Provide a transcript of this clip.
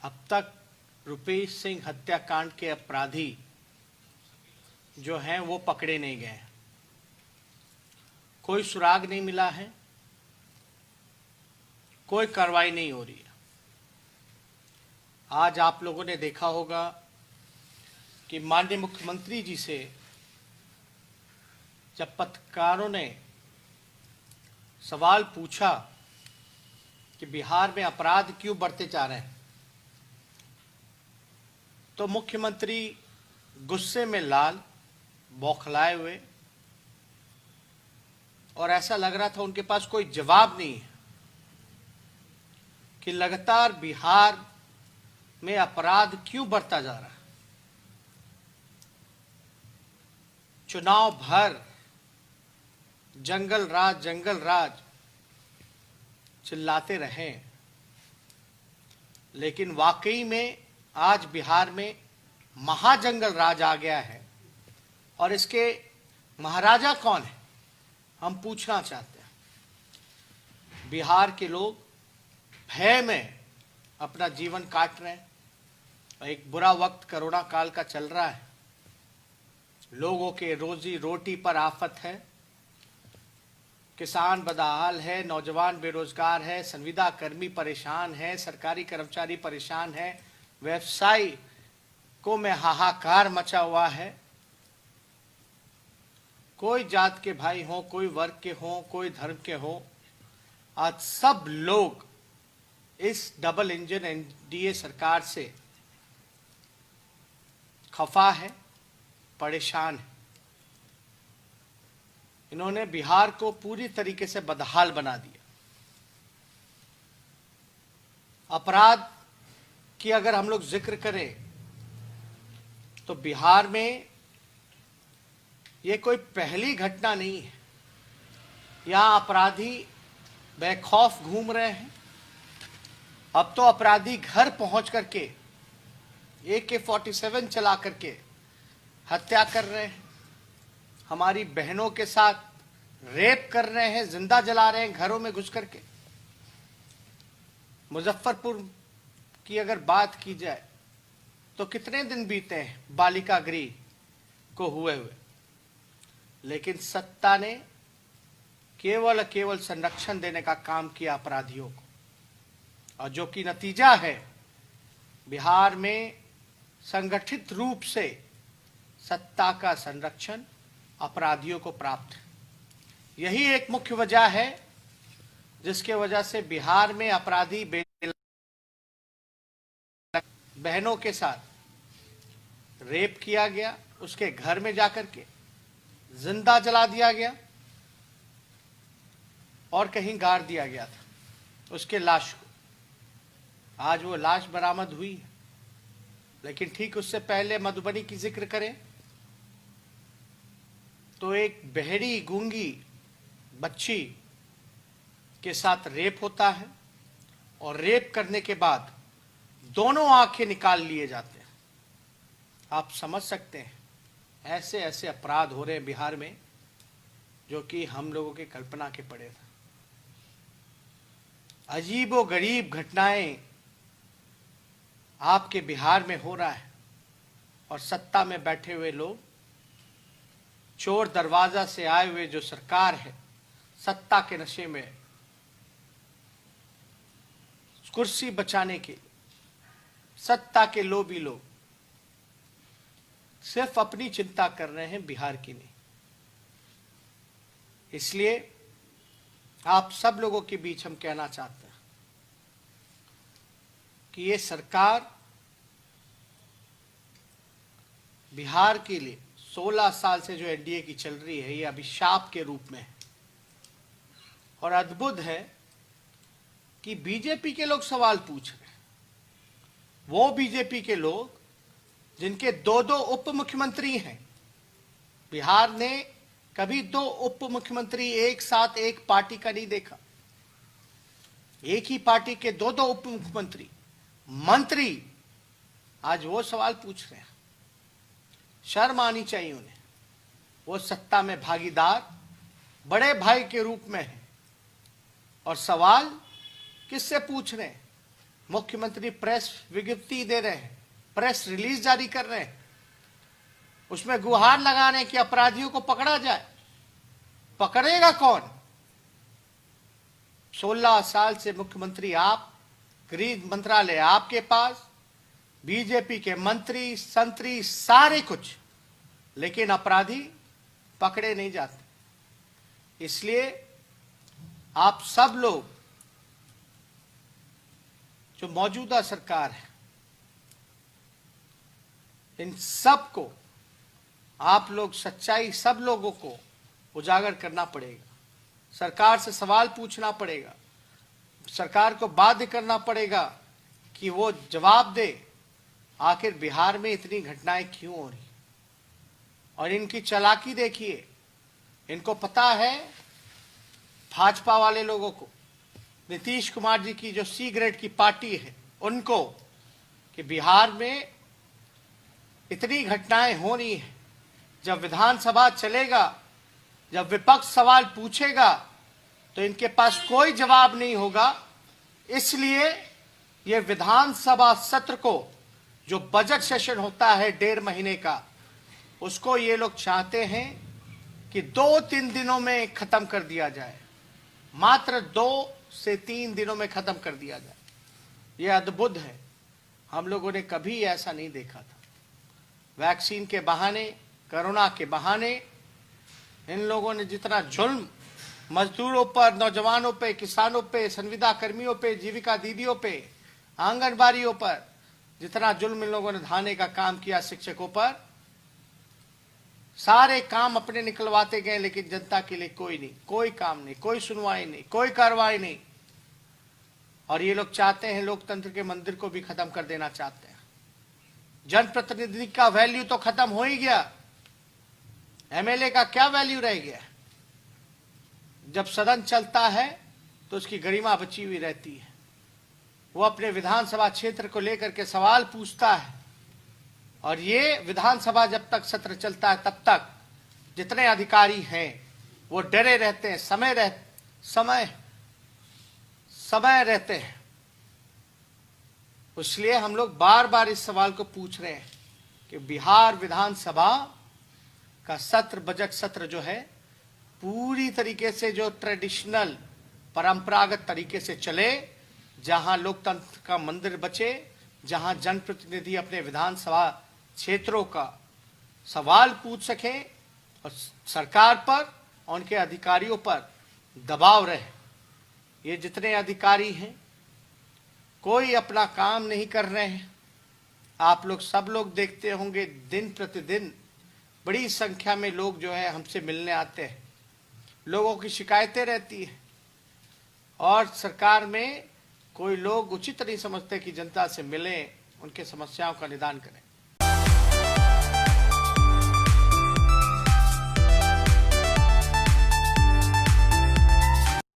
अब तक रुपेश सिंह हत्याकांड के अपराधी जो हैं वो पकड़े नहीं गए, कोई सुराग नहीं मिला है, कोई कार्रवाई नहीं हो रही है। आज आप लोगों ने देखा होगा कि माननीय मुख्यमंत्री जी से जब पत्रकारों ने सवाल पूछा कि बिहार में अपराध क्यों बढ़ते जा रहे हैं, तो मुख्यमंत्री गुस्से में लाल, बौखलाए हुए, और ऐसा लग रहा था उनके पास कोई जवाब नहीं है कि लगातार बिहार में अपराध क्यों बढ़ता जा रहा है। चुनाव भर जंगल राज चिल्लाते रहे, लेकिन वाकई में आज बिहार में महाजंगल राज आ गया है। और इसके महाराजा कौन है, हम पूछना चाहते हैं। बिहार के लोग भय में अपना जीवन काट रहे हैं। एक बुरा वक्त कोरोना काल का चल रहा है, लोगों के रोजी रोटी पर आफत है, किसान बदहाल है, नौजवान बेरोजगार है, संविदा कर्मी परेशान है, सरकारी कर्मचारी परेशान है, व्यवसायिकों में हाहाकार मचा हुआ है। कोई जात के भाई हो, कोई वर्ग के हो, कोई धर्म के हो, आज सब लोग इस डबल इंजन एनडीए सरकार से खफा है, परेशान है। इन्होंने बिहार को पूरी तरीके से बदहाल बना दिया। अपराध की अगर हम लोग जिक्र करें तो बिहार में ये कोई पहली घटना नहीं है। यहां अपराधी बेखौफ घूम रहे हैं। अब तो अपराधी घर पहुंच करके AK-47 चला करके हत्या कर रहे हैं, हमारी बहनों के साथ रेप कर रहे हैं, जिंदा जला रहे हैं घरों में घुस करके। मुजफ्फरपुर की अगर बात की जाए तो कितने दिन बीते हैं बालिका गृह को हुए, लेकिन सत्ता ने केवल संरक्षण देने का काम किया अपराधियों को, और जो कि नतीजा है बिहार में संगठित रूप से सत्ता का संरक्षण अपराधियों को प्राप्त है। यही एक मुख्य वजह है जिसके वजह से बिहार में अपराधी बहनों के साथ रेप किया गया, उसके घर में जाकर के जिंदा जला दिया गया और कहीं गाड़ दिया गया था उसके लाश को। आज वो लाश बरामद हुई है, लेकिन ठीक उससे पहले मधुबनी की जिक्र करें तो एक बहरी गूंगी बच्ची के साथ रेप होता है, और रेप करने के बाद दोनों आंखें निकाल लिए जाते हैं। आप समझ सकते हैं ऐसे ऐसे अपराध हो रहे हैं बिहार में जो कि हम लोगों के कल्पना के परे था। अजीबो गरीब घटनाएं आपके बिहार में हो रहा है, और सत्ता में बैठे हुए लोग, चोर दरवाजा से आए हुए जो सरकार है, सत्ता के नशे में कुर्सी बचाने के सत्ता के लोभी लोग सिर्फ अपनी चिंता कर रहे हैं, बिहार की नहीं। इसलिए आप सब लोगों के बीच हम कहना चाहते हैं कि ये सरकार बिहार के लिए 16 साल से जो एनडीए की चल रही है, ये अभिशाप के रूप में है। और अद्भुत है कि बीजेपी के लोग सवाल पूछ रहे हैं, वो बीजेपी के लोग जिनके दो उप मुख्यमंत्री हैं। बिहार ने कभी 2 उप मुख्यमंत्री एक साथ एक पार्टी का नहीं देखा। एक ही पार्टी के 2 उप मुख्यमंत्री मंत्री आज वो सवाल पूछ रहे हैं। शर्म आनी चाहिए उन्हें। वो सत्ता में भागीदार बड़े भाई के रूप में है, और सवाल किससे पूछ रहे हैं? मुख्यमंत्री प्रेस विज्ञप्ति दे रहे हैं, प्रेस रिलीज जारी कर रहे हैं, उसमें गुहार लगाने कि अपराधियों को पकड़ा जाए। पकड़ेगा कौन? 16 साल से मुख्यमंत्री आप, गृह मंत्रालय आपके पास, बीजेपी के मंत्री संतरी सारे कुछ, लेकिन अपराधी पकड़े नहीं जाते। इसलिए आप सब लोग, जो मौजूदा सरकार है, इन सब को आप लोग सच्चाई सब लोगों को उजागर करना पड़ेगा। सरकार से सवाल पूछना पड़ेगा, सरकार को बाध्य करना पड़ेगा कि वो जवाब दे, आखिर बिहार में इतनी घटनाएं क्यों हो रही। और इनकी चालाकी देखिए, इनको पता है भाजपा वाले लोगों को, नीतीश कुमार जी की जो सी ग्रेड की पार्टी है उनको, कि बिहार में इतनी घटनाएं हो रही हैं। जब विधानसभा चलेगा, जब विपक्ष सवाल पूछेगा तो इनके पास कोई जवाब नहीं होगा। इसलिए ये विधानसभा सत्र को, जो बजट सेशन होता है 1.5 महीने का, उसको ये लोग चाहते हैं कि 2-3 दिनों में खत्म कर दिया जाए, मात्र 2 से 3 दिनों में खत्म कर दिया जाए। ये अद्भुत है, हम लोगों ने कभी ऐसा नहीं देखा था। वैक्सीन के बहाने, कोरोना के बहाने इन लोगों ने जितना जुल्म मजदूरों पर, नौजवानों पे, किसानों पे, संविदा कर्मियों पे, जीविका दीदियों पे, आंगनबाड़ियों पर जितना जुल्म इन लोगों ने ढाने का काम किया, शिक्षकों पर, सारे काम अपने निकलवाते गए, लेकिन जनता के लिए कोई नहीं, कोई काम नहीं, कोई सुनवाई नहीं, कोई कार्रवाई नहीं। और ये लोग चाहते हैं लोकतंत्र के मंदिर को भी खत्म कर देना चाहते हैं। जनप्रतिनिधि का वैल्यू तो खत्म हो ही गया, एमएलए का क्या वैल्यू रह गया? जब सदन चलता है तो उसकी गरिमा बची हुई रहती है। वो अपने विधानसभा क्षेत्र को लेकर के सवाल पूछता है, और ये विधानसभा जब तक सत्र चलता है तब तक जितने अधिकारी हैं वो डरे रहते हैं, समय रहते हैं। इसलिए हम लोग बार बार इस सवाल को पूछ रहे हैं कि बिहार विधानसभा का सत्र, बजट सत्र जो है, पूरी तरीके से जो ट्रेडिशनल परंपरागत तरीके से चले, जहां लोकतंत्र का मंदिर बचे, जहां जनप्रतिनिधि अपने विधानसभा क्षेत्रों का सवाल पूछ सके और सरकार पर और उनके अधिकारियों पर दबाव रहे। ये जितने अधिकारी हैं, कोई अपना काम नहीं कर रहे हैं। आप लोग सब लोग देखते होंगे, दिन प्रतिदिन बड़ी संख्या में लोग जो है हमसे मिलने आते हैं, लोगों की शिकायतें रहती हैं, और सरकार में कोई लोग उचित नहीं समझते कि जनता से मिलें, उनके समस्याओं का निदान करें।